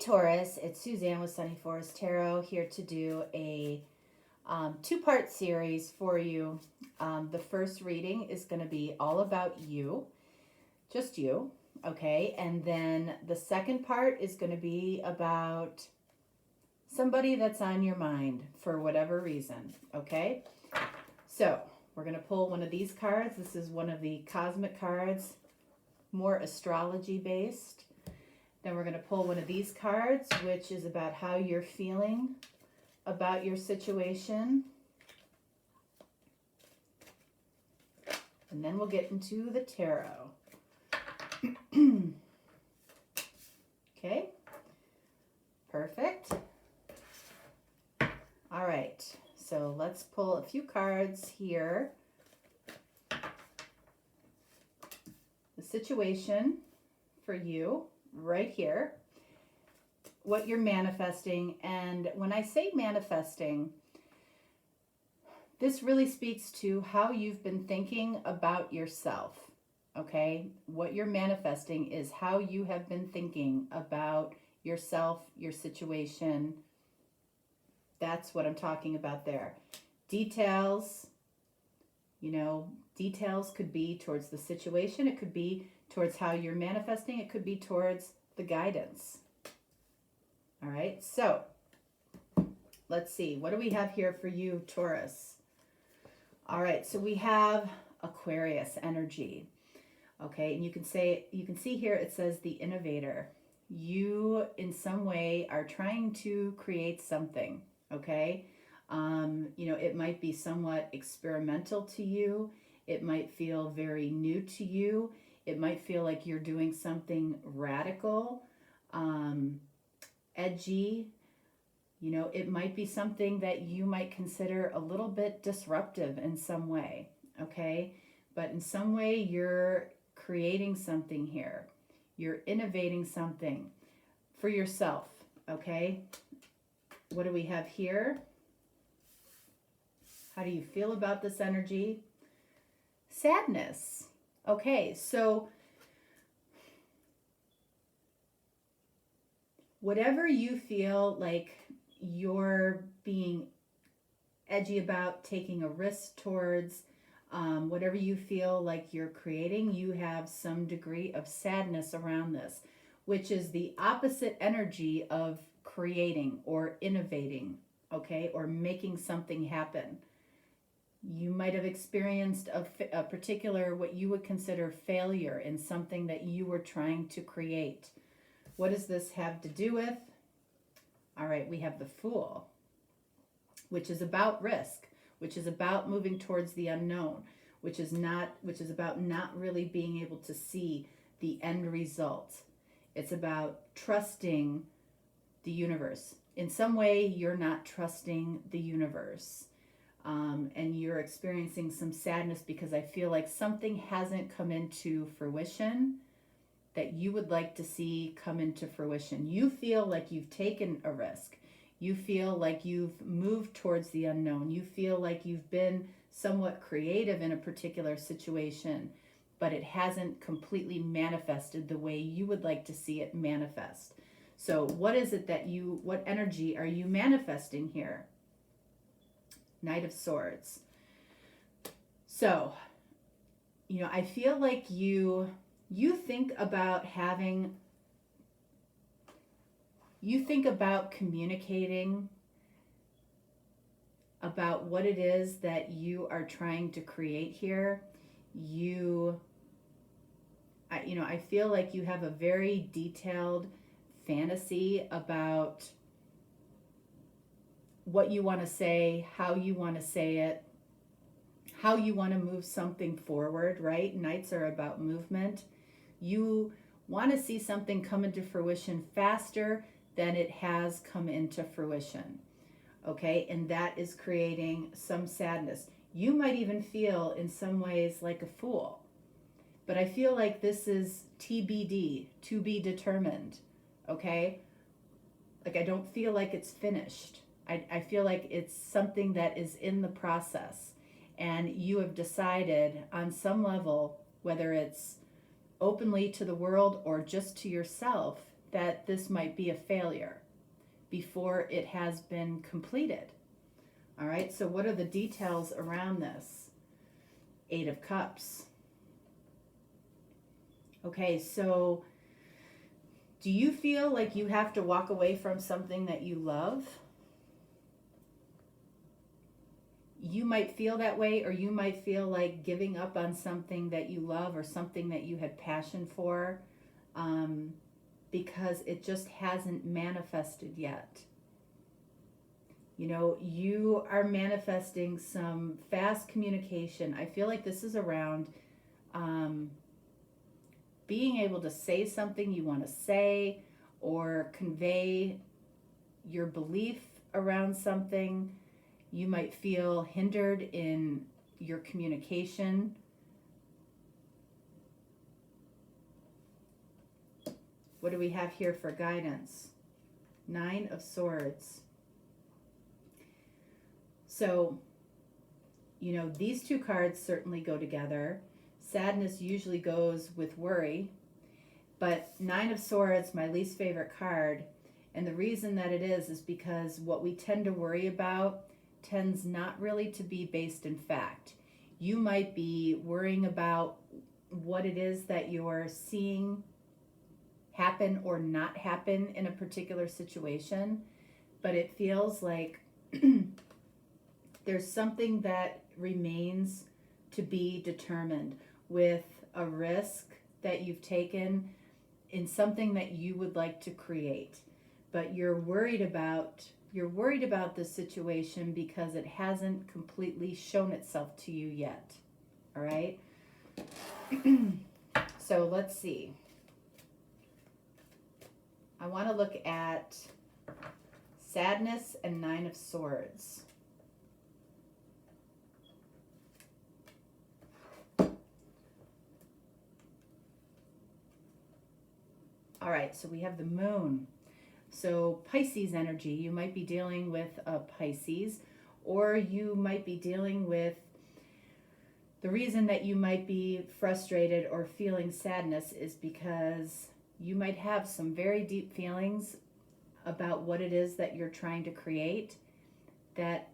Taurus, it's Suzanne with Sunny Forest Tarot here to do a two-part series for you. The first reading is going to be all about you, just you, okay? And then the second part is going to be about somebody that's on your mind for whatever reason, okay? So we're going to pull one of these cards. This is one of the cosmic cards, more astrology based. Then we're going to pull one of these cards, which is about how you're feeling about your situation. And then we'll get into the tarot. Okay, perfect. All right, so let's pull a few cards here. The situation for you right here, what you're manifesting. And when I say manifesting, this really speaks to how you've been thinking about yourself, okay? What you're manifesting is how you have been thinking about yourself, your situation. That's what I'm talking about there. Details, details could be towards the situation. It could be towards how you're manifesting. It could be towards the guidance. All right, so let's see. What do we have here for you, Taurus? All right, so we have Aquarius energy. Okay, and you can see here it says the innovator. You in some way are trying to create something, okay? It might be somewhat experimental to you. It might feel very new to you. It might feel like you're doing something radical, edgy. It might be something that you might consider a little bit disruptive in some way, okay? But in some way, you're creating something here. You're innovating something for yourself, okay? What do we have here? How do you feel about this energy? Sadness. Okay, so whatever you feel like you're being edgy about, taking a risk towards, whatever you feel like you're creating, you have some degree of sadness around this, which is the opposite energy of creating or innovating, okay, or making something happen. You might have experienced a particular, what you would consider failure in something that you were trying to create. What does this have to do with? All right, we have the Fool, which is about risk, which is about moving towards the unknown, which is about not really being able to see the end result. It's about trusting the universe. In some way, you're not trusting the universe. And you're experiencing some sadness because I feel like something hasn't come into fruition that you would like to see come into fruition. You feel like you've taken a risk. You feel like you've moved towards the unknown. You feel like you've been somewhat creative in a particular situation, but it hasn't completely manifested the way you would like to see it manifest. So what is it what energy are you manifesting here? Knight of Swords. So, I feel like you think about communicating about what it is that you are trying to create here. I feel like you have a very detailed fantasy about what you want to say, how you want to say it, how you want to move something forward, right? Knights are about movement. You want to see something come into fruition faster than it has come into fruition, okay? And that is creating some sadness. You might even feel in some ways like a fool, but I feel like this is TBD, to be determined, okay? Like I don't feel like it's finished. I feel like it's something that is in the process, and you have decided on some level, whether it's openly to the world or just to yourself, that this might be a failure before it has been completed. All right, so what are the details around this? 8 of Cups. Okay, so do you feel like you have to walk away from something that you love? You might feel that way, or you might feel like giving up on something that you love or something that you had passion for, because it just hasn't manifested yet. You know, you are manifesting some fast communication. I feel like this is around being able to say something you want to say, or convey your belief around something. You might feel hindered in your communication. What do we have here for guidance? 9 of Swords. So, you know, these two cards certainly go together. Sadness usually goes with worry, but 9 of Swords, my least favorite card, and the reason that it is because what we tend to worry about tends not really to be based in fact. You might be worrying about what it is that you're seeing happen or not happen in a particular situation, but it feels like there's something that remains to be determined with a risk that you've taken in something that you would like to create, but you're worried about this situation because it hasn't completely shown itself to you yet. All right. So let's see. I want to look at sadness and 9 of Swords. All right, so we have the moon. So Pisces energy, you might be dealing with a Pisces, or you might be dealing with the reason that you might be frustrated or feeling sadness is because you might have some very deep feelings about what it is that you're trying to create. That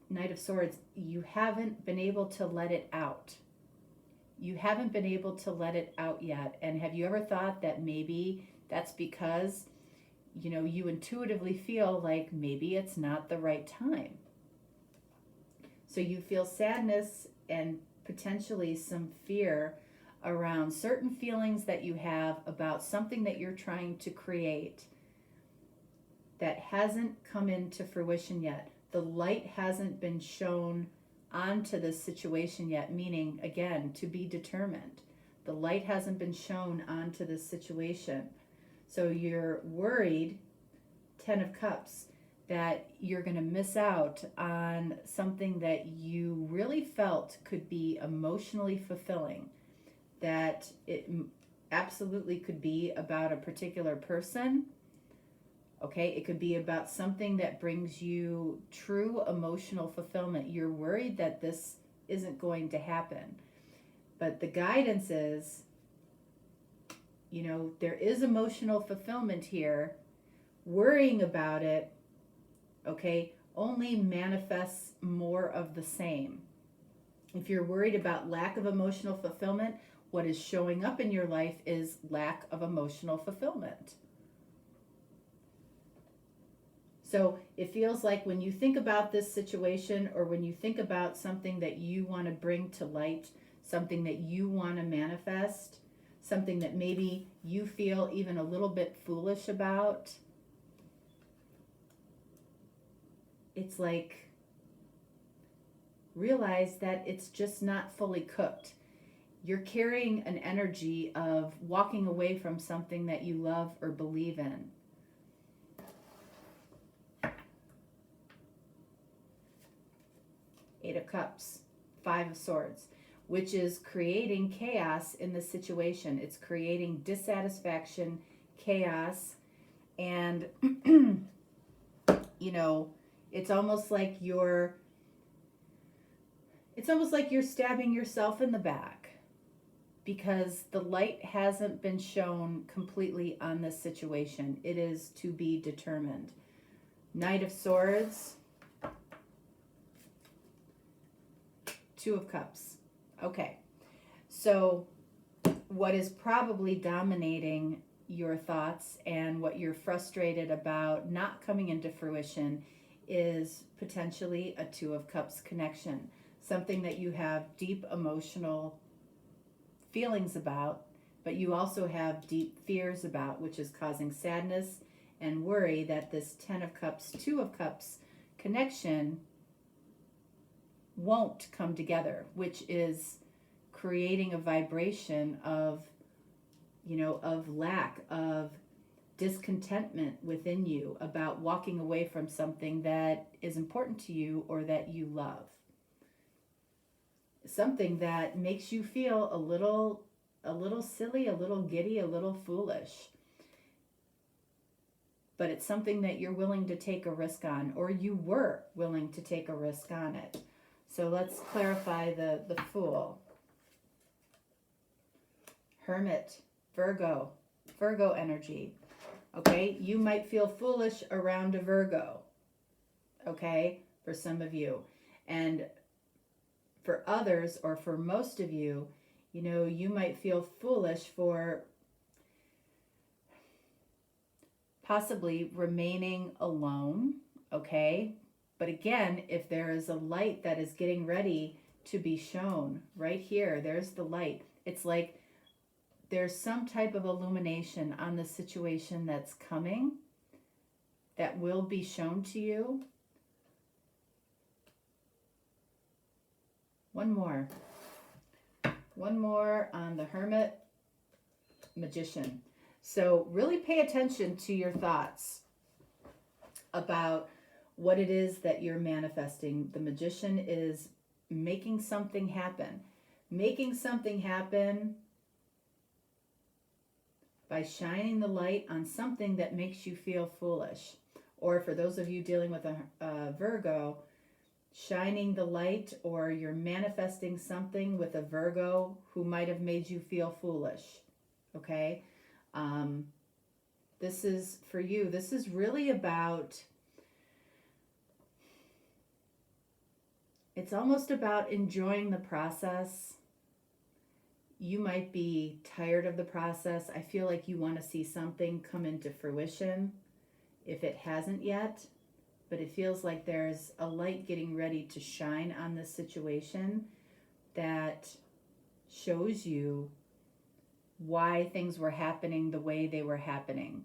Knight of Swords, you haven't been able to let it out. You haven't been able to let it out yet. And have you ever thought that maybe that's because, you know, you intuitively feel like maybe it's not the right time? So you feel sadness and potentially some fear around certain feelings that you have about something that you're trying to create that hasn't come into fruition yet. The light hasn't been shown onto this situation yet, meaning, again, to be determined. The light hasn't been shown onto this situation. So you're worried, 10 of Cups, that you're going to miss out on something that you really felt could be emotionally fulfilling, that it absolutely could be about a particular person. Okay, it could be about something that brings you true emotional fulfillment. You're worried that this isn't going to happen. But the guidance is, you know, there is emotional fulfillment here. Worrying about it, okay, only manifests more of the same. If you're worried about lack of emotional fulfillment, what is showing up in your life is lack of emotional fulfillment. So it feels like when you think about this situation, or when you think about something that you want to bring to light, something that you want to manifest, something that maybe you feel even a little bit foolish about, it's like, realize that it's just not fully cooked. You're carrying an energy of walking away from something that you love or believe in. Eight of Cups, 5 of Swords, which is creating chaos in the situation. It's creating dissatisfaction, chaos, and you know, it's almost like you're stabbing yourself in the back, because the light hasn't been shown completely on this situation. It is to be determined. Knight of Swords, Two of Cups. Okay, so what is probably dominating your thoughts and what you're frustrated about not coming into fruition is potentially a Two of Cups connection, something that you have deep emotional feelings about, but you also have deep fears about, which is causing sadness and worry that this 10 of Cups, 2 of Cups connection won't come together, which is creating a vibration of, of lack, of discontentment within you about walking away from something that is important to you or that you love. Something that makes you feel a little silly, a little giddy, a little foolish. But it's something that you're willing to take a risk on, or you were willing to take a risk on it. So let's clarify the Fool. Hermit, Virgo energy. Okay, you might feel foolish around a Virgo. Okay, for some of you. And for others, or for most of you, you might feel foolish for possibly remaining alone, okay? But again, if there is a light that is getting ready to be shown, right here, there's the light. It's like there's some type of illumination on the situation that's coming that will be shown to you. One more on the Hermit, Magician. So really pay attention to your thoughts about what it is that you're manifesting. The Magician is making something happen. Making something happen by shining the light on something that makes you feel foolish. Or for those of you dealing with a Virgo, shining the light, or you're manifesting something with a Virgo who might have made you feel foolish. Okay? This is for you. This is really about, it's almost about enjoying the process. You might be tired of the process. I feel like you want to see something come into fruition if it hasn't yet, but it feels like there's a light getting ready to shine on this situation that shows you why things were happening the way they were happening,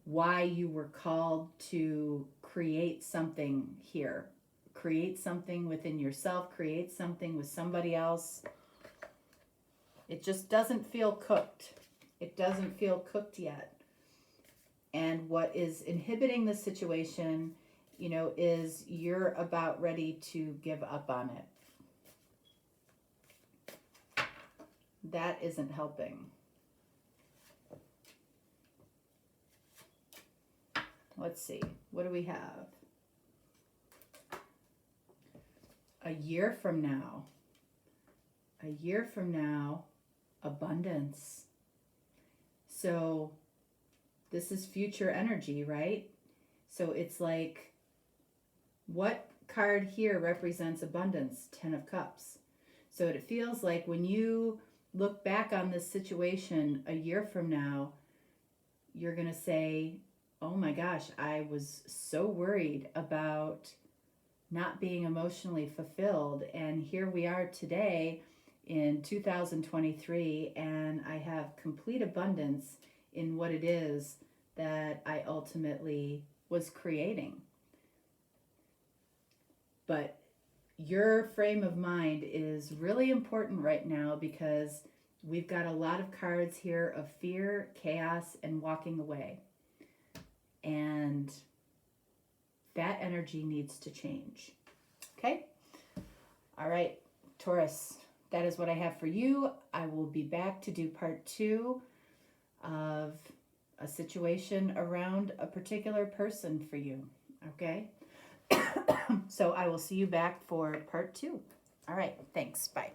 why you were called to create something here, create something within yourself, create something with somebody else. It just doesn't feel cooked. It doesn't feel cooked yet. And what is inhibiting the situation, is you're about ready to give up on it. That isn't helping. Let's see. What do we have? A year from now. A year from now, abundance. So this is future energy, right? So it's like, what card here represents abundance? 10 of Cups. So it feels like when you look back on this situation a year from now, you're going to say, oh my gosh, I was so worried about not being emotionally fulfilled. And here we are today in 2023, and I have complete abundance in what it is that I ultimately was creating. But your frame of mind is really important right now, because we've got a lot of cards here of fear, chaos, and walking away. And that energy needs to change. Okay? All right, Taurus, that is what I have for you. I will be back to do part 2 of a situation around a particular person for you. Okay? So I will see you back for part 2. All right, thanks. Bye.